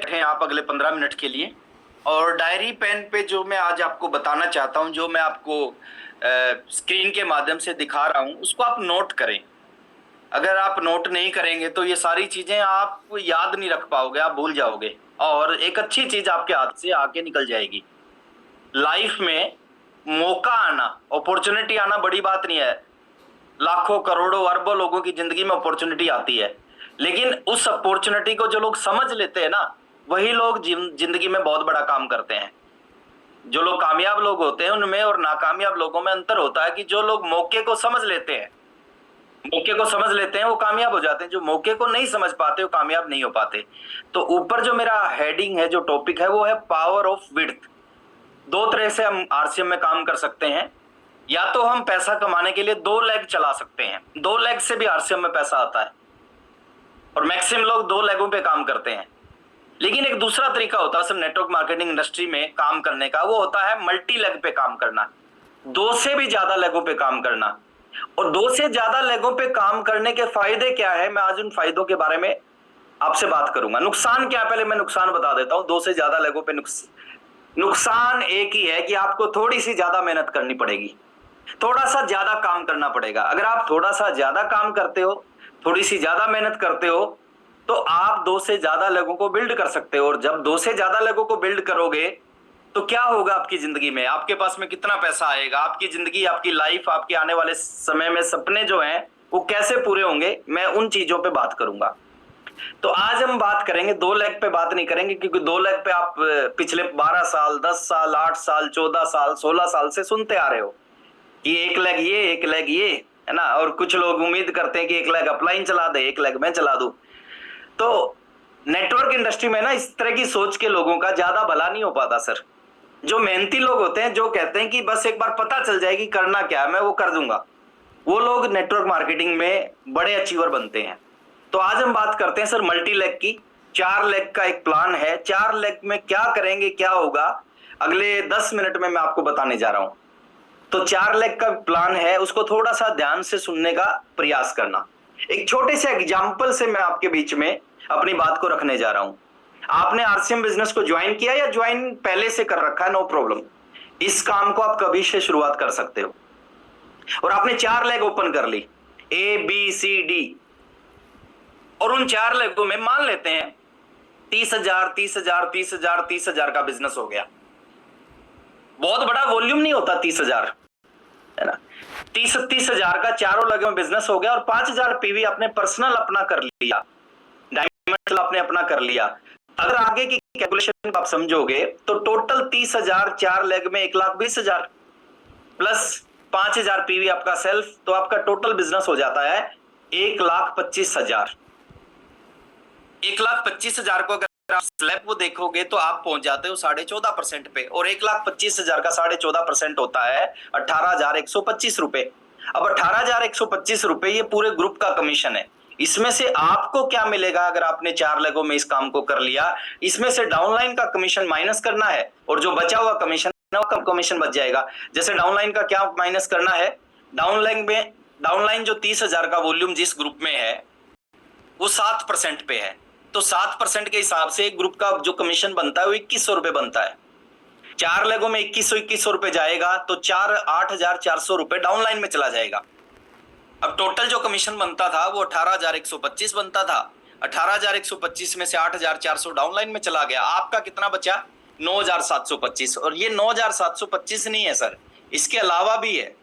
हैं आप अगले 15 मिनट के लिए। और डायरी पेन पे जो मैं आज आपको बताना चाहता हूं, जो मैं आपको स्क्रीन के माध्यम से दिखा रहा हूं, उसको आप नोट करें। अगर आप नोट नहीं करेंगे तो ये सारी चीजें आप याद नहीं रख पाओगे, आप भूल जाओगे और एक अच्छी चीज आपके हाथ से आके निकल जाएगी। लाइफ में मौका आना, अपॉर्चुनिटी आना बड़ी बात नहीं है। लाखों करोड़ों अरबों लोगों की जिंदगी में अपॉर्चुनिटी आती है, लेकिन उस अपॉर्चुनिटी को जो लोग समझ लेते हैं ना, वही लोग जिंदगी में बहुत बड़ा काम करते हैं। जो लोग कामयाब लोग होते हैं उनमें और नाकामयाब लोगों में अंतर होता है कि जो लोग मौके को समझ लेते हैं, वो कामयाब हो जाते हैं। जो मौके को नहीं समझ पाते वो कामयाब नहीं हो पाते। तो ऊपर जो मेरा हेडिंग है, जो टॉपिक है, वो है पावर ऑफ विड्थ। दो तरह से हम आरसीएम में काम कर सकते हैं। या तो हम पैसा कमाने के लिए दो लेग चला सकते हैं, दो लेग से भी आरसीएम में पैसा आता है और मैक्सिमम लोग दो लेगों पे काम करते हैं। लेकिन एक दूसरा तरीका होता है सिर्फ नेटवर्क मार्केटिंग इंडस्ट्री में काम करने का, वो होता है मल्टी लेग पे काम करना, दो से भी ज्यादा लेगों पे काम करना। और दो से ज्यादा लेगों पे काम करने के फायदे क्या है, मैं आज उन फायदों के बारे में आपसे बात करूंगा। नुकसान क्या है, पहले मैं नुकसान बता देता हूं। दो से ज्यादा लेगों पे नुकसान एक ही है कि आपको थोड़ी सी ज्यादा मेहनत करनी पड़ेगी, थोड़ा सा ज्यादा काम करना पड़ेगा। अगर आप थोड़ा सा ज्यादा काम करते हो, थोड़ी सी ज्यादा मेहनत करते हो, तो आप दो से ज्यादा लोगों को बिल्ड कर सकते हो। और जब दो से ज्यादा लोगों को बिल्ड करोगे तो क्या होगा आपकी जिंदगी में, आपके पास में कितना पैसा आएगा, आपकी जिंदगी, आपकी लाइफ, आपके आने वाले समय में सपने जो हैं वो कैसे पूरे होंगे, मैं उन चीजों पे बात करूंगा। तो आज हम बात करेंगे, दो लेग पे बात नहीं करेंगे, क्योंकि दो लेग पे आप पिछले 12 साल, 10 साल, 8 साल, 14 साल, 16 साल से सुनते आ रहे हो कि एक लेग ये, एक लेग ये, है ना। और कुछ लोग उम्मीद करते हैं कि एक लेग अपलाइन चला दे, एक लेग मैं चला दूं। तो नेटवर्क इंडस्ट्री में ना इस तरह की सोच के लोगों का ज्यादा भला नहीं हो पाता सर। जो मेहनती लोग होते हैं, जो कहते हैं कि बस एक बार पता चल जाएगी करना क्या है, मैं वो कर दूंगा, वो लोग नेटवर्क मार्केटिंग में बड़े अचीवर बनते हैं। तो आज हम बात करते हैं सर मल्टी लेग की। 4 लेग का एक प्लान है। 4 लेग में क्या करेंगे, क्या होगा, अगले 10 मिनट में मैं आपको बताने जा रहा हूं। तो 4 लेग का प्लान है, उसको थोड़ा सा ध्यान से सुनने का प्रयास करना। एक छोटे से एग्जाम्पल से मैं आपके बीच में अपनी बात को रखने जा रहा हूं। आपने आरसीएम बिजनेस को ज्वाइन किया या ज्वाइन पहले से कर रखा है, नो प्रॉब्लम। इस काम को आप कभी से शुरुआत कर सकते हो। और आपने 4 लेग ओपन कर ली, ए बी सी डी। और उन 4 लेगों में मान लेते हैं 30,000, 30,000, 30,000, 30,000 का बिजनेस हो गया। बहुत बड़ा वॉल्यूम नहीं होता 30,000, है ना। 30,000 का चारों लेगों में बिजनेस हो गया और 5,000 पीवी आपने पर्सनल अपना कर लिया, डायमंड आपने अपना कर लिया। अगर आगे की कैलकुलेशन आप समझोगे तो टोटल 30,000 4 लेग में 1,20,000 प्लस 5,000 पीवी आपका सेल्फ, तो आपका टोटल बिजनेस हो जाता है 1,25,000। 1,25,000 को अगर आप स्लैब को देखोगे तो आप पहुंच जाते हो 14.5% पे। और 1,25,000 का 14.5% होता है 18,125 रुपए। अब 18,125 रुपए ये पूरे ग्रुप का कमीशन है। इसमें से आपको क्या मिलेगा अगर आपने 4 लेगों में इस काम को कर लिया, इसमें से डाउनलाइन का कमीशन माइनस करना है और जो बचा हुआ कमीशन कमीशन बच जाएगा। जैसे डाउनलाइन का क्या माइनस करना है, डाउनलाइन जो 30,000 का वॉल्यूम जिस ग्रुप में है वो 7% पे है, तो 7% के हिसाब से एक ग्रुप का जो कमीशन बनता है वो 2,100 रुपए बनता है। 4 लेगों में 2,100 रुपए जाएगा तो 8,400 रुपए डाउनलाइन में चला जाएगा। अब टोटल जो कमीशन बनता था वो 18,125 बनता था। 18,125 में से 8,400 डाउनलाइन में चला गया, आपका कितना बचा, 9,725। और ये 9,725 नहीं है सर, इसके अलावा भी है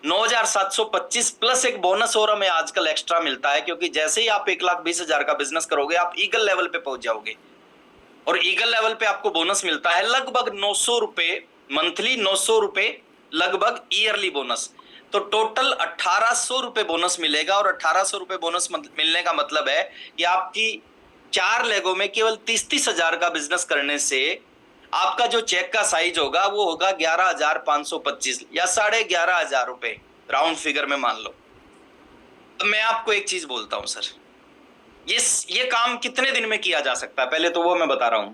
9,725 प्लस एक बोनस और हमें आजकल एक्स्ट्रा मिलता है, क्योंकि जैसे ही आप 1,20,000 का बिजनेस करोगे आप ईगल लेवल पे पहुंच जाओगे और ईगल लेवल पे आपको बोनस मिलता है लगभग 900 रुपए मंथली, 900 रुपए लगभग ईयरली बोनस। तो टोटल 1,800 रुपए बोनस मिलेगा। और 1,800 रुपए बोनस मिलने का मतलब है कि आपकी 4 लेगों में केवल 30,000 का बिजनेस करने से आपका जो चेक का साइज होगा वो होगा 11,525 या 11,500 रुपए, राउंड फिगर में मान लो। अब मैं आपको एक चीज बोलता हूं सर, ये काम कितने दिन में किया जा सकता है, पहले तो वो मैं बता रहा हूं।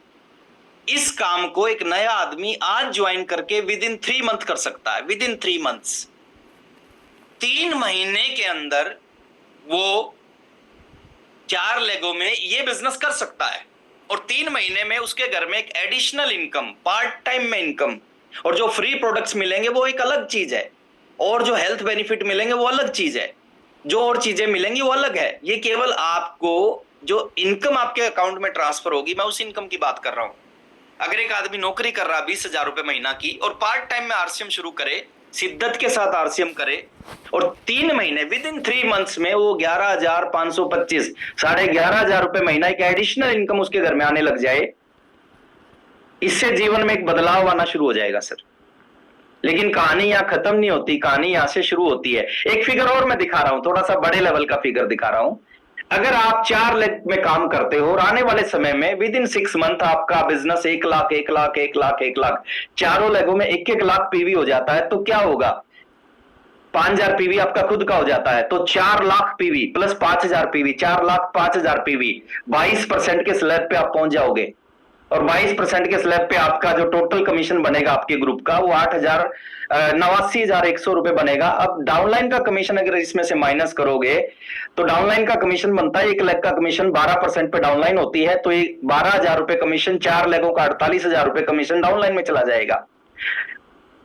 इस काम को एक नया आदमी आज ज्वाइन करके विद इन 3 मंथ कर सकता है, विद इन 3 मंथ्स। 3 महीने के अंदर वो 4 लेगों में ये बिजनेस कर सकता है। और 3 महीने में उसके घर में एक एडिशनल इनकम, पार्ट टाइम में इनकम, और जो फ्री प्रोडक्ट्स मिलेंगे वो एक अलग चीज है, और जो हेल्थ बेनिफिट मिलेंगे वो अलग चीज है, जो और चीजें मिलेंगी वो अलग है। ये केवल आपको जो इनकम आपके अकाउंट में ट्रांसफर होगी, मैं उस इनकम की बात कर रहा हूं। अगर एक आदमी नौकरी कर रहा है 20,000 रुपए महीना की और पार्ट टाइम में आरसीएम शुरू करे, शिद्दत के साथ आरसीएम करे, और 3 महीने विद इन 3 मंथ्स में वो 11,525 11,500 रुपए महीना एक एडिशनल इनकम उसके घर में आने लग जाए, इससे जीवन में एक बदलाव आना शुरू हो जाएगा सर। लेकिन कहानी यहां खत्म नहीं होती, कहानी यहां से शुरू होती है। एक फिगर और मैं दिखा रहा हूं, थोड़ा सा बड़े लेवल का फिगर दिखा रहा हूं। अगर आप 4 लेग में काम करते हो और आने वाले समय में विद इन 6 मंथ आपका बिजनेस 1 लाख 1 लाख 1 लाख 1 लाख, चारों लेगों में 1-1 लाख पीवी हो जाता है, तो क्या होगा? 5,000 पीवी आपका खुद का हो जाता है, तो 4 lakh PV plus 5,000 PV, 4 lakh 5,000 PV, 22% के स्लैब पे आप पहुंच जाओगे। और 22% के स्लैब पे आपका जो टोटल कमीशन बनेगा आपके ग्रुप का, वो 89,100 रुपए बनेगा। अब डाउनलाइन का कमीशन अगर इसमें से माइनस करोगे तो डाउनलाइन का कमीशन बनता है 1 लाख का कमीशन 12% पे डाउनलाइन होती है, तो 12,000 रुपए कमीशन, 4 लेगों का 48,000 रुपए कमीशन डाउनलाइन में चला जाएगा।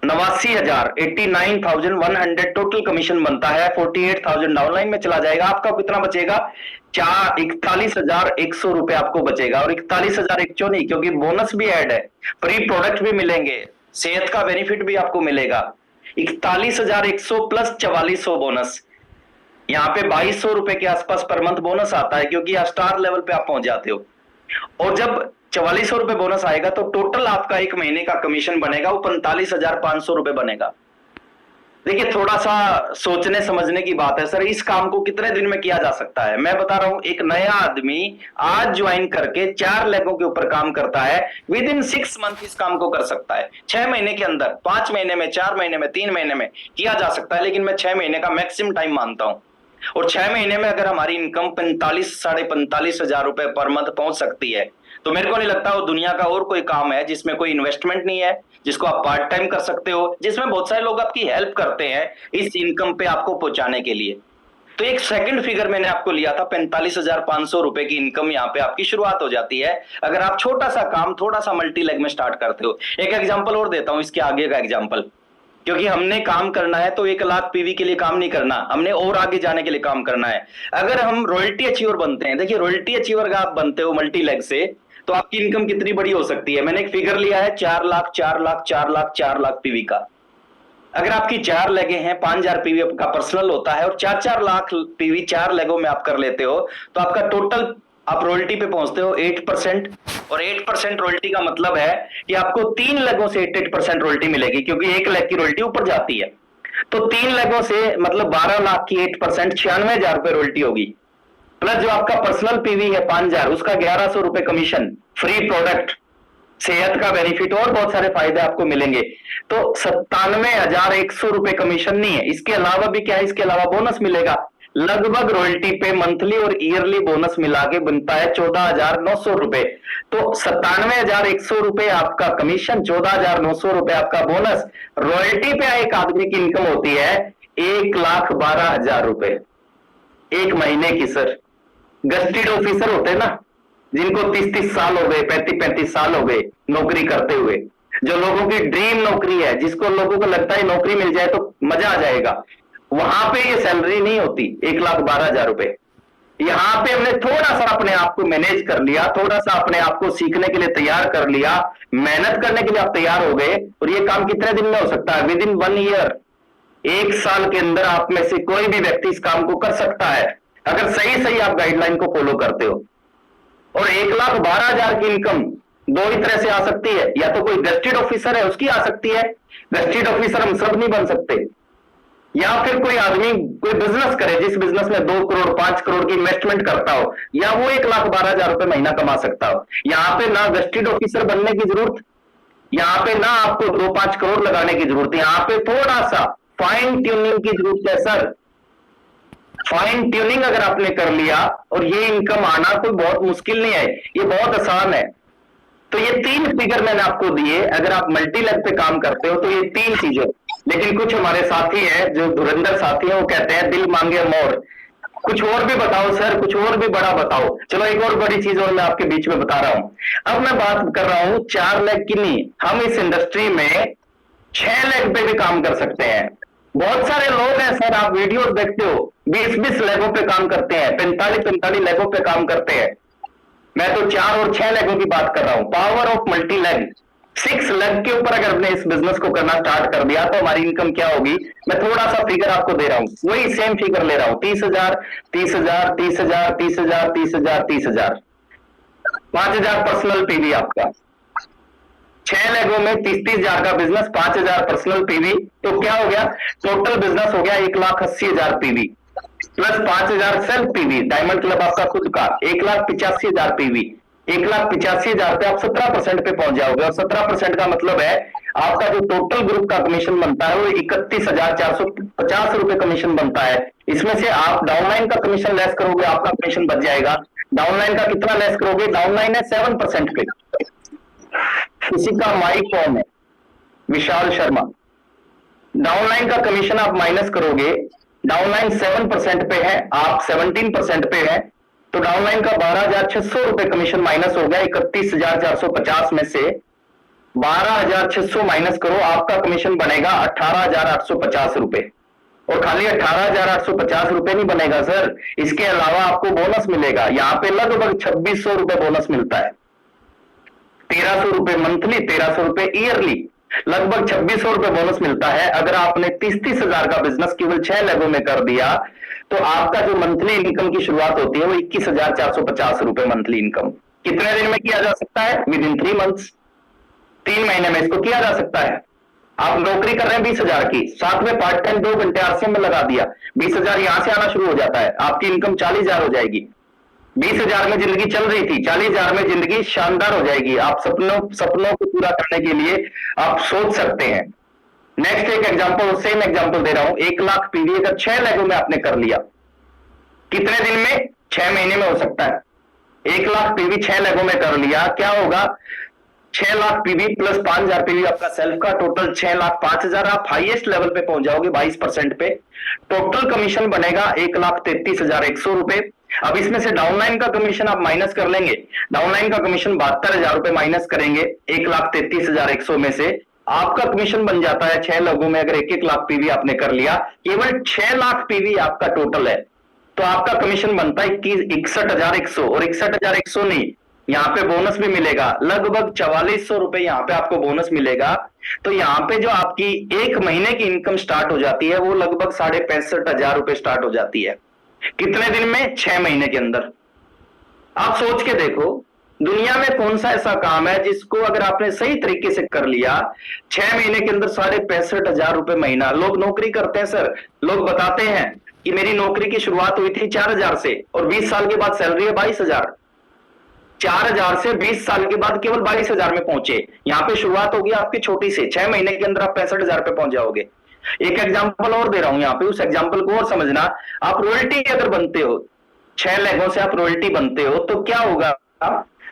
89,100 टोटल कमीशन बनता है, 48,000 डाउनलाइन में चला जाएगा। आपका कितना बचेगा? 41,100 रुपए आपको बचेगा। और 41,100 नहीं, क्योंकि बोनस भी ऐड है, फ्री प्रोडक्ट भी मिलेंगे, सेहत का बेनिफिट भी आपको मिलेगा। 41,100 प्लस 4400 बोनस, यहाँ पे 2,200 रुपए के आसपास पर मंथ बोनस आता है, क्योंकि आप स्टार लेवल पे आप पहुंच जाते हो। और जब 4400 रुपए बोनस आएगा तो टोटल आपका 1 महीने का कमीशन बनेगा वो 45,500 रुपए बनेगा। देखिए, थोड़ा सा सोचने समझने की बात है सर। इस काम को कितने दिन में किया जा सकता है? मैं बता रहा हूं, एक नया आदमी आज ज्वाइन करके 4 लेगों के ऊपर काम करता है, विद इन 6 मंथ इस काम को कर सकता है। 6 महीने के अंदर, 5 महीने में, 4 महीने में, 3 महीने में किया जा सकता है, लेकिन मैं 6 महीने का मैक्सिमम टाइम मानता हूं। और 6 महीने में अगर हमारी इनकम 45,000-45,000 रुपए पर मंथ पहुंच सकती है, तो मेरे को नहीं लगता वो दुनिया का और कोई काम है जिसमें कोई इन्वेस्टमेंट नहीं है, जिसको आप पार्ट टाइम कर सकते हो, जिसमें बहुत सारे लोग आपकी हेल्प करते हैं इस इनकम पे आपको पहुंचाने के लिए। तो एक सेकंड फिगर मैंने आपको लिया था, 45,500 रुपए की इनकम यहाँ पे आपकी शुरुआत हो जाती है, अगर आप छोटा सा काम थोड़ा सा मल्टी लेग में स्टार्ट करते हो। एक एग्जाम्पल और देता हूं, इसके आगे का एग्जाम्पल, क्योंकि हमने काम करना है तो 1 लाख पीवी के लिए काम नहीं करना, हमने और आगे जाने के लिए काम करना है। अगर हम रॉयल्टी अचीवर बनते हैं, देखिए रॉयल्टी अचीवर का आप बनते हो मल्टी लेग से, तो आपकी इनकम कितनी बड़ी हो सकती है? मैंने एक फिगर लिया है 4 लाख 4 लाख 4 लाख 4 लाख पीवी का। अगर आपकी 4 लेगे हैं, 5,000 पीवी का पर्सनल होता है, और 4-4 लाख पीवी 4 लेगों में आप कर लेते हो, तो आपका टोटल आप रॉयल्टी पे पहुंचते हो 8%। और 8% रॉयल्टी का मतलब है कि आपको 3 लेगों से 8% रॉयल्टी मिलेगी, क्योंकि 1 लेग की रॉयल्टी ऊपर जाती है। तो 3 लेगों से मतलब 12 लाख की 8% 96,000 रुपए रॉयल्टी होगी, प्लस जो आपका पर्सनल पीवी है 5,000, उसका 1,100 रुपए कमीशन, फ्री प्रोडक्ट, सेहत का बेनिफिट और बहुत सारे फायदे आपको मिलेंगे। तो 97,100 रुपए कमीशन नहीं है, इसके अलावा भी क्या है, इसके अलावा बोनस मिलेगा। लगभग रॉयल्टी पे मंथली और ईयरली बोनस मिला के बनता है 14,900 रुपए। तो 97,100 रुपए आपका कमीशन, 14,900 रुपए आपका बोनस, रॉयल्टी पे एक आदमी की इनकम होती है 1,12,000 रुपए 1 महीने की सर। गस्टेड ऑफिसर होते हैं ना, जिनको 30-30 साल हो गए, 35-35 साल हो गए नौकरी करते हुए, जो लोगों की ड्रीम नौकरी है, जिसको लोगों को लगता है नौकरी मिल जाए तो मजा आ जाएगा, वहां पे ये सैलरी नहीं होती 1,12,000 रुपए। यहां पे हमने थोड़ा सा अपने आप को मैनेज कर लिया, थोड़ा सा अपने आप को सीखने के लिए तैयार कर लिया, मेहनत करने के लिए आप तैयार हो गए, और ये काम कितने दिन में हो सकता है? विद इन 1 ईयर, 1 साल के अंदर आप में से कोई भी व्यक्ति इस काम को कर सकता है, अगर सही सही आप गाइडलाइन को फॉलो करते हो। और 1,12,000 की इनकम 2 ही तरह से आ सकती है, या तो कोई गस्टेड ऑफिसर है उसकी आ सकती है, गस्टेड ऑफिसर हम सब नहीं बन सकते, या फिर कोई आदमी कोई बिजनेस करे जिस बिजनेस में 2 करोड़ 5 करोड़ की इन्वेस्टमेंट करता हो, या वो 1,12,000 रुपए महीना कमा सकता हो। यहाँ पे ना गस्टेड ऑफिसर बनने की जरूरत, यहाँ पे ना आपको 2-5 करोड़ लगाने की जरूरत है, यहाँ पे थोड़ा सा फाइन ट्यूनिंग की जरूरत है सर। फाइन ट्यूनिंग अगर आपने कर लिया, और ये इनकम आना कोई बहुत मुश्किल नहीं है, ये बहुत आसान है। तो ये 3 फिगर मैंने आपको दिए, अगर आप मल्टी लेग पे काम करते हो तो ये 3 चीजें। लेकिन कुछ हमारे साथी हैं जो धुरंधर साथी हैं, वो कहते हैं दिल मांगे मोर, कुछ और भी बताओ सर, कुछ और भी बड़ा बताओ। चलो एक और बड़ी चीज और मैं आपके बीच में बता रहा हूं। अब मैं बात कर रहा हूं 4 लाख की नहीं, हम इस इंडस्ट्री में 6 लाख पे भी काम कर सकते हैं। बहुत सारे लोग हैं सर, आप वीडियोस देखते हो, 20-20 लाखों पे काम करते हैं, 45-45 लाखों पे काम करते हैं। मैं तो 4 और 6 लाखों की बात कर रहा हूं। Power of multi lag, 6 lakh के ऊपर अगर हमने इस बिजनेस को करना स्टार्ट कर दिया तो हमारी इनकम क्या होगी। मैं थोड़ा सा फिगर आपको दे रहा हूं, वही सेम फिगर ले रहा हूं, 30,000, 30,000, 30,000, 30,000, 30,000, 30,000, 5,000 पर्सनल पीवी आपका। 6 लाखों में 30-30 हजार का बिजनेस, 5,000 पर्सनल पीवी, तो क्या हो गया, टोटल बिजनेस हो गया 1,80,000 PV plus 5,000 self PV, diamond club आपका खुद का 1,85,000 पीवी। 1,85,000 पे आप 17% पे पहुंच जाओगे, और 17% का मतलब है आपका जो टोटल ग्रुप का कमीशन बनता है वो 31,450 रुपए कमीशन बनता है। इसमें से आप डाउनलाइन का कमीशन लेस करोगे, आपका कमीशन बच जाएगा। डाउनलाइन का कितना लेस करोगे, डाउनलाइन है 7% पे। किसी का माइक कौन है, विशाल शर्मा। डाउनलाइन का कमीशन आप माइनस करोगे, डाउनलाइन 7% पे है, आप 17% पे है, तो डाउनलाइन का 12,600 रुपए कमीशन माइनस हो गया। 31,450 में से 12,600 माइनस करो, आपका कमीशन बनेगा 18,850 रुपए। और खाली 18,850 रुपए नहीं बनेगा सर, इसके अलावा आपको बोनस मिलेगा। यहां पे लगभग 2,600 रुपए बोनस मिलता है। 1,300 रुपए मंथली, 1,300 रुपए ईयरली, लगभग 2,600 रुपए बोनस मिलता है। अगर आपने 30-30 हजार का बिजनेस केवल 6 लाखों में कर दिया तो आपका जो मंथली इनकम की शुरुआत होती है वो 21,450 रुपए मंथली इनकम। कितने दिन में किया जा सकता है, विद इन 3 मंथ्स, 3 महीने में इसको किया जा सकता है। आप नौकरी कर रहे हैं 20,000 की, साथ में पार्ट टाइम 2 घंटे आरसीएम में लगा दिया, 20,000 यहां से आना शुरू हो जाता है, आपकी इनकम 40,000 हो जाएगी। 20,000 में जिंदगी चल रही थी, 40,000 में जिंदगी शानदार हो जाएगी। आप सपनों सपनों को पूरा करने के लिए आप सोच सकते हैं। नेक्स्ट एक एग्जांपल, सेम एग्जांपल दे रहा हूं। 1 लाख पीवी अगर 6 लाखों में आपने कर लिया, कितने दिन में, 6 महीने में हो सकता है। 1 लाख पीवी 6 लाखों में कर लिया, क्या होगा, 6 लाख पीवी प्लस 5,000 पीवी आपका सेल्फ का, टोटल 6,05,000। आप हाईएस्ट लेवल पे पहुंच जाओगे 22% पे। टोटल कमीशन बनेगा 1,33,100 रुपए। अब इसमें से डाउनलाइन का कमीशन आप माइनस कर लेंगे, डाउनलाइन का कमीशन 72,000 रुपए माइनस करेंगे 1,33,100 में से, आपका कमीशन बन जाता है 6 लोगों में। अगर 1-1 लाख पीवी आपने कर लिया, केवल 6 लाख पीवी आपका टोटल है, तो आपका कमीशन बनता है 61,100। और 61,100 नहीं, यहाँ पे बोनस भी मिलेगा, लगभग 4,400 रुपए यहाँ पे आपको बोनस मिलेगा। तो यहाँ पे जो आपकी 1 महीने की इनकम स्टार्ट हो जाती है वो लगभग 65,500 रुपए स्टार्ट हो जाती है। कितने दिन में, 6 महीने के अंदर। आप सोच के देखो, दुनिया में कौन सा ऐसा काम है जिसको अगर आपने सही तरीके से कर लिया, 6 महीने के अंदर 65,500 रुपए महीना। लोग नौकरी करते हैं सर, लोग बताते हैं कि मेरी नौकरी की शुरुआत हुई थी 4,000 से और 20 साल के बाद सैलरी है 22,000। 4,000 से 20 साल के बाद केवल 22,000 में पहुंचे। यहाँ पे शुरुआत होगी आपकी छोटी से, 6 महीने के अंदर आप 65,000 पे पहुंच जाओगे। एक एग्जाम्पल और दे रहा हूं यहाँ पे, उस एग्जाम्पल को और समझना। आप रॉयल्टी अगर बनते हो, 6 लाखों से आप रॉयल्टी बनते हो, तो क्या होगा,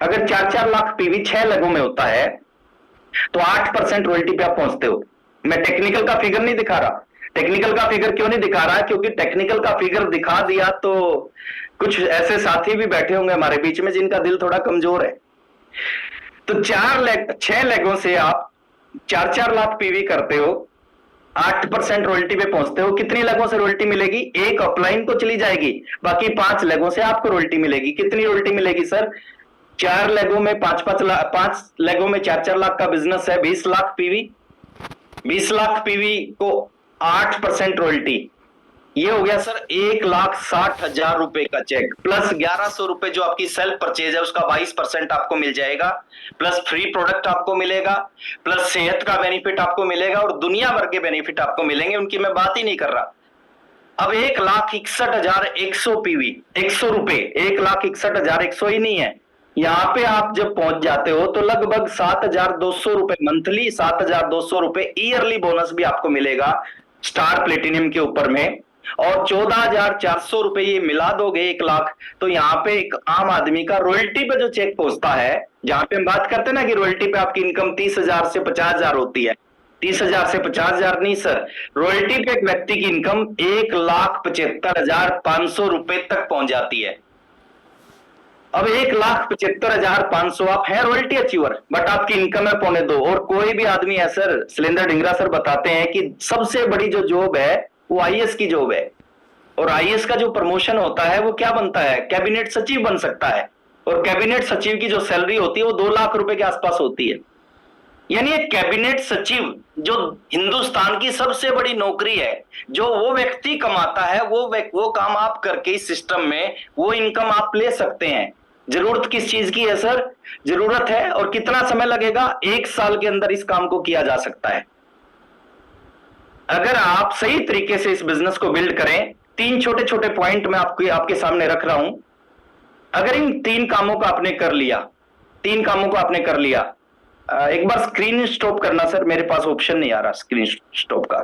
अगर 4-4 लाख पीवी 6 लाखों में होता है तो 8% रॉयल्टी पे आप पहुंचते हो। मैं टेक्निकल का फिगर नहीं दिखा रहा। टेक्निकल का फिगर क्यों नहीं दिखा रहा, क्योंकि टेक्निकल का फिगर दिखा दिया तो कुछ ऐसे साथी भी बैठे होंगे हमारे बीच में जिनका दिल थोड़ा कमजोर है। तो 6 लाखों से आप 4-4 लाख पीवी करते हो, 8% रॉयल्टी पे पहुंचते हो। कितनी लाखों से रॉयल्टी मिलेगी, एक अपलाइन को चली जाएगी, बाकी 5 लाखों से आपको रॉयल्टी मिलेगी। कितनी रॉयल्टी मिलेगी सर, 4 लाखों में 5 लाखों में 4-4 लाख का बिजनेस है, 20 लाख पीवी, 20 लाख पीवी को 8% रॉयल्टी, ये हो गया सर 1,60,000 रुपए का चेक, प्लस 1,100 रुपए जो आपकी सेल्फ परचेज है उसका 22% आपको मिल जाएगा, प्लस फ्री प्रोडक्ट आपको मिलेगा, प्लस सेहत का बेनिफिट आपको मिलेगा और दुनिया भर के बेनिफिट आपको मिलेंगे, उनकी मैं बात ही नहीं कर रहा। अब 1,61,100 पीवी, 100 रुपए, 1,61,100 ही नहीं है। यहाँ पे आप जब पहुंच जाते हो तो लगभग 7,200 रुपए मंथली, 7,200 रुपए ईयरली बोनस भी आपको मिलेगा स्टार प्लेटिनियम के ऊपर में, और 14,400 रुपए ये मिला दोगे 1 लाख, तो यहाँ पे एक आम आदमी का रॉयल्टी पे जो चेक पहुंचता है, जहां पे हम बात करते हैं ना कि रॉयल्टी पे आपकी इनकम 30,000 से 50,000 होती है, 30,000 से 50,000 नहीं सर, रॉयल्टी पे एक व्यक्ति की इनकम 1,75,500 रुपए तक पहुंच जाती है। अब 1,75,500 आप हैं रॉयल्टी अचीवर, बट आपकी इनकम है 1.25। और कोई भी आदमी है सर, शैलेंद्र ढींगरा सर बताते हैं कि सबसे बड़ी जो जॉब है वो आईएएस की जॉब है, और आईएएस का जो प्रमोशन होता है वो क्या बनता है, कैबिनेट सचिव बन सकता है, और कैबिनेट सचिव की जो सैलरी होती है वो 2 लाख रुपए के आसपास होती है। यानी एक कैबिनेट सचिव जो हिंदुस्तान की सबसे बड़ी नौकरी है, जो वो व्यक्ति कमाता है, वो काम आप करके इस सिस्टम में वो इनकम आप ले सकते हैं। जरूरत किस चीज की है सर, जरूरत है और कितना समय लगेगा, 1 साल के अंदर इस काम को किया जा सकता है। अगर आप सही तरीके से इस बिजनेस को बिल्ड करें, 3 छोटे छोटे पॉइंट मैं आपके सामने रख रहा हूं। अगर इन 3 कामों को आपने कर लिया, 3 कामों को आपने कर लिया, एक बार स्क्रीन स्टॉप करना सर, मेरे पास ऑप्शन नहीं आ रहा स्क्रीन स्टॉप का।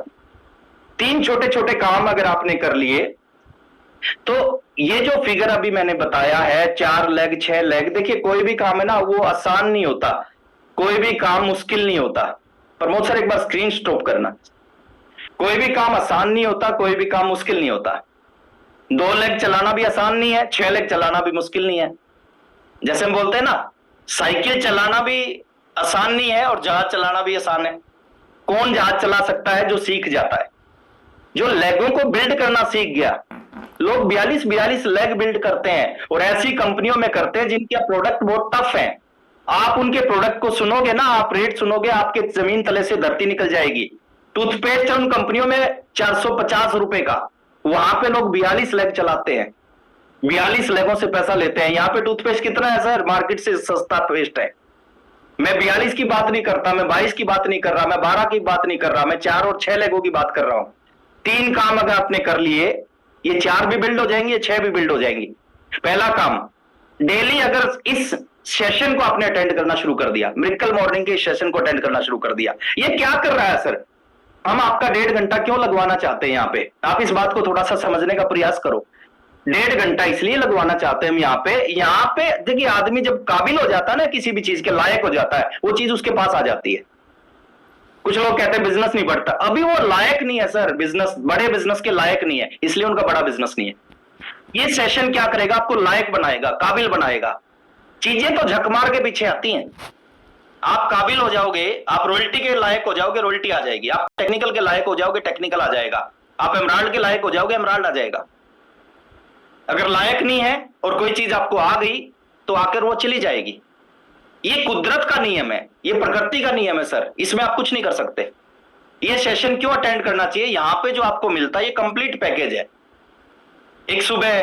3 छोटे छोटे काम अगर आपने कर लिए तो ये जो फिगर अभी मैंने बताया है 4 लेग 6 लेग, देखिए कोई भी काम है ना वो आसान नहीं होता, कोई भी काम मुश्किल नहीं होता। प्रमोद सर एक बार स्क्रीन स्टॉप करना। कोई भी काम आसान नहीं होता, कोई भी काम मुश्किल नहीं होता। 2 लेग चलाना भी आसान नहीं है, 6 लेग चलाना भी मुश्किल नहीं है। जैसे हम बोलते हैं ना, साइकिल चलाना भी आसान नहीं है और जहाज चलाना भी आसान है। कौन जहाज चला सकता है, जो सीख जाता है, जो लेगों को बिल्ड करना सीख गया। लोग 42 लेग बिल्ड करते हैं और ऐसी कंपनियों में करते हैं जिनके प्रोडक्ट बहुत टफ है। आप उनके प्रोडक्ट को सुनोगे ना, आप रेट सुनोगे, आपके जमीन तले से धरती निकल जाएगी। टूथपेस्ट है उन कंपनियों में 450 रुपए का, वहां पे लोग 42 लेग चलाते हैं, 42 लेगों से पैसा लेते हैं। यहां पे टूथपेस्ट कितना है सर, मार्केट से सस्ता पेस्ट है। मैं 42 की बात नहीं करता, मैं 22 की बात नहीं कर रहा, मैं 12 की बात नहीं कर रहा, मैं 4 और 6 लेगों की बात कर रहा हूं। 3 काम अगर आपने कर लिए, ये 4 भी बिल्ड हो जाएंगे, 6 भी बिल्ड हो जाएंगी। पहला काम, डेली अगर इस सेशन को आपने अटेंड करना शुरू कर दिया, मिरेकल मॉर्निंग के इस सेशन को अटेंड करना शुरू कर दिया। ये क्या कर रहा है सर, हम आपका 1.5 घंटा क्यों लगवाना चाहते हैं यहाँ पे, आप इस बात को थोड़ा सा समझने का प्रयास करो। 1.5 घंटा इसलिए लगवाना चाहते हैं हम यहाँ पे देखिए, आदमी जब काबिल हो जाता है ना, किसी भी चीज के लायक हो जाता है, वो चीज उसके पास आ जाती है। कुछ लोग कहते हैं बिजनेस नहीं बढ़ता, अभी वो लायक नहीं है सर, बिजनेस बड़े बिजनेस के लायक नहीं है, इसलिए उनका बड़ा बिजनेस नहीं है। ये सेशन क्या करेगा, आपको लायक बनाएगा, काबिल बनाएगा। चीजें तो झक मार के पीछे आती हैं। आप काबिल हो जाओगे, आप रॉयल्टी के लायक हो जाओगे, रॉयल्टी आ जाएगी। आप टेक्निकल के लायक हो जाओगे, टेक्निकल आ जाएगा। आप एमराल्ड के लायक हो जाओगे, एमराल्ड आ जाएगा। अगर लायक नहीं है और कोई चीज आपको आ गई तो आकर वो चली जाएगी। ये कुदरत का नियम है, ये प्रकृति का नियम है सर, इसमें आप कुछ नहीं कर सकते। ये सेशन क्यों अटेंड करना चाहिए, यहां पे जो आपको मिलता है ये कंप्लीट पैकेज है। एक सुबह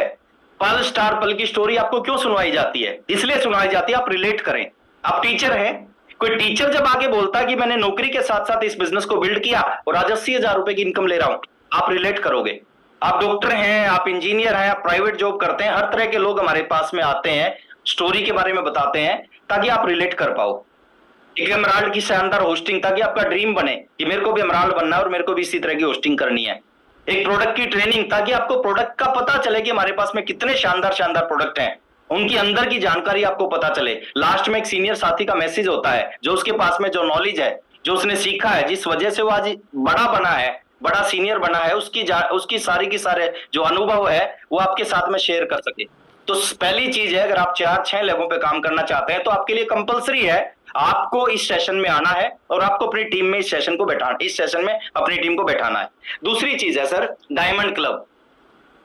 पल स्टार पल की स्टोरी आपको क्यों सुनवाई जाती है, इसलिए सुनवाई जाती है आप रिलेट करें। आप टीचर हैं, कोई टीचर जब आगे बोलता है कि मैंने नौकरी के साथ साथ इस बिजनेस को बिल्ड किया और आज 80,000 रुपए की इनकम ले रहा हूं, आप रिलेट करोगे। आप डॉक्टर हैं, आप इंजीनियर हैं, आप प्राइवेट जॉब करते हैं, हर तरह के लोग हमारे पास में आते हैं, स्टोरी के बारे में बताते हैं ताकि आप रिलेट कर पाओ। एक एमराल्ड की शानदार होस्टिंग, ताकि आपका ड्रीम बने कि मेरे को भी एमराल्ड बनना है और मेरे को भी इसी तरह की होस्टिंग करनी है। एक प्रोडक्ट की ट्रेनिंग, ताकि आपको प्रोडक्ट का पता चले कि हमारे पास में कितने शानदार शानदार प्रोडक्ट हैं, उनकी अंदर की जानकारी आपको पता चले। लास्ट में एक सीनियर साथी का मैसेज होता है, जो उसके पास में जो नॉलेज है, जो उसने सीखा है, जिस वजह से वो आज बड़ा बना है, बड़ा सीनियर बना है, उसकी सारी की सारे जो अनुभव है वो आपके साथ में शेयर कर सके। तो पहली चीज है, अगर आप 4-6 लेवलों पे काम करना चाहते हैं तो आपके लिए कंपलसरी है, आपको इस सेशन में आना है और आपको अपनी टीम में इस सेशन में अपनी टीम को बैठाना है। दूसरी चीज है सर, डायमंड क्लब।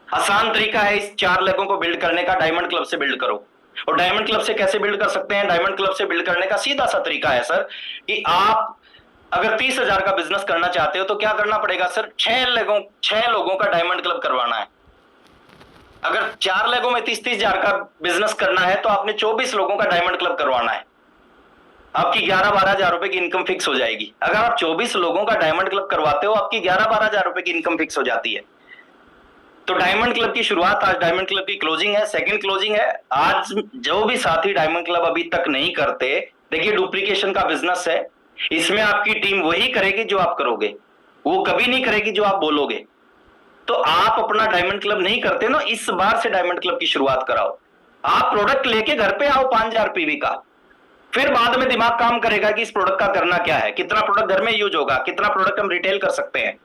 आसान तरीका है इस 4 लेगों को बिल्ड करने का, डायमंड क्लब से बिल्ड करो। और डायमंड क्लब से कैसे बिल्ड कर सकते हैं, डायमंड क्लब से बिल्ड करने का सीधा सा तरीका है सर कि आप अगर 30,000 का बिजनेस करना चाहते हो तो क्या करना पड़ेगा सर, 6 लोगों का डायमंड क्लब करवाना है। अगर 4 लेगों में 30,000 का बिजनेस करना है तो आपने 24 लोगों का डायमंड क्लब करवाना है। आपकी 11-12 हजार रुपए की इनकम फिक्स हो जाएगी। अगर आप 24 लोगों का डायमंड क्लब करवाते हो, आपकी 11-12 हजार रुपए की इनकम फिक्स हो जाती है। तो डायमंड क्लब की शुरुआत, आज डायमंड क्लब की क्लोजिंग है, सेकंड क्लोजिंग है। आज जो भी साथी डायमंड क्लब अभी तक नहीं करते, देखिए डुप्लीकेशन का बिजनेस है, इसमें आपकी टीम वही करेगी जो आप करोगे, वो कभी नहीं करेगी जो आप बोलोगे। तो आप अपना डायमंड क्लब नहीं करते ना, इस बार से डायमंड क्लब की शुरुआत कराओ। आप प्रोडक्ट लेके घर पे आओ 5,000 पीवी का, फिर बाद में दिमाग काम करेगा कि इस प्रोडक्ट का करना क्या है, कितना प्रोडक्ट घर में यूज होगा, कितना प्रोडक्ट हम रिटेल कर सकते हैं।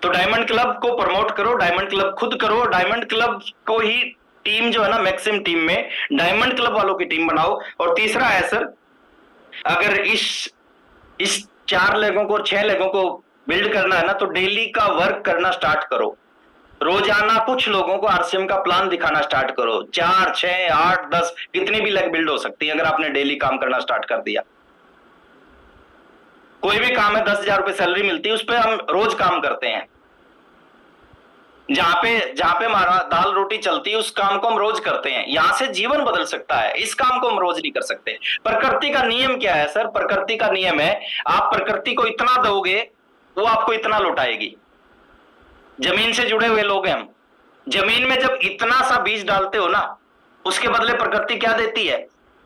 तो डायमंड क्लब को प्रमोट करो, डायमंड क्लब खुद करो, डायमंड क्लब को ही टीम जो है ना मैक्सिम टीम में डायमंड क्लब वालों की टीम बनाओ। और तीसरा है सर, अगर इस 4 लेगों को और 6 लेगों को बिल्ड करना है ना, तो डेली का वर्क करना स्टार्ट करो। रोजाना कुछ लोगों को आरसीएम का प्लान दिखाना स्टार्ट करो। 4, 6, 8, 10 कितनी भी लेग बिल्ड हो सकती है अगर आपने डेली काम करना स्टार्ट कर दिया। कोई भी काम है, 10,000 रुपए सैलरी मिलती है, उस पर हम रोज काम करते हैं। जहां पे हमारा दाल रोटी चलती है उस काम को हम रोज करते हैं। यहां से जीवन बदल सकता है, इस काम को हम रोज नहीं कर सकते। प्रकृति का नियम क्या है सर? प्रकृति का नियम है, आप प्रकृति को इतना दोगे वो आपको इतना लौटाएगी। जमीन से जुड़े हुए लोग हैं हम। जमीन में जब इतना सा बीज डालते हो ना, उसके बदले प्रकृति क्या देती है?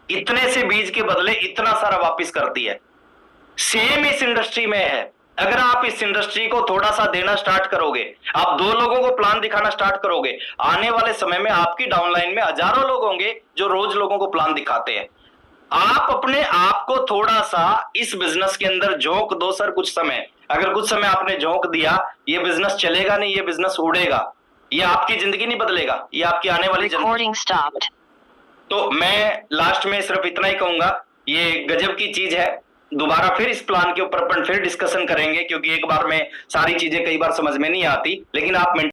इतने से बीज के बदले इतना सारा वापस करती है। सेम इस इंडस्ट्री में है। अगर आप इस इंडस्ट्री को थोड़ा सा देना स्टार्ट करोगे, आप 2 लोगों को प्लान दिखाना स्टार्ट करोगे, आने वाले समय में आपकी डाउनलाइन में हजारों लोग होंगे जो रोज लोगों को प्लान दिखाते हैं। आप अपने आप को थोड़ा सा इस बिजनेस के अंदर झोंक दो सर कुछ समय। अगर कुछ समय आपने झोंक दिया, ये बिजनेस चलेगा नहीं, ये बिजनेस उड़ेगा, ये आपकी जिंदगी नहीं बदलेगा, ये आपकी आने वाली जिंदगी। तो मैं लास्ट में सिर्फ इतना ही कहूंगा, ये गजब की चीज है। दोबारा फिर इस प्लान के ऊपर अपन फिर डिस्कशन करेंगे, क्योंकि एक बार में सारी चीजें कई बार समझ में नहीं आती, लेकिन आप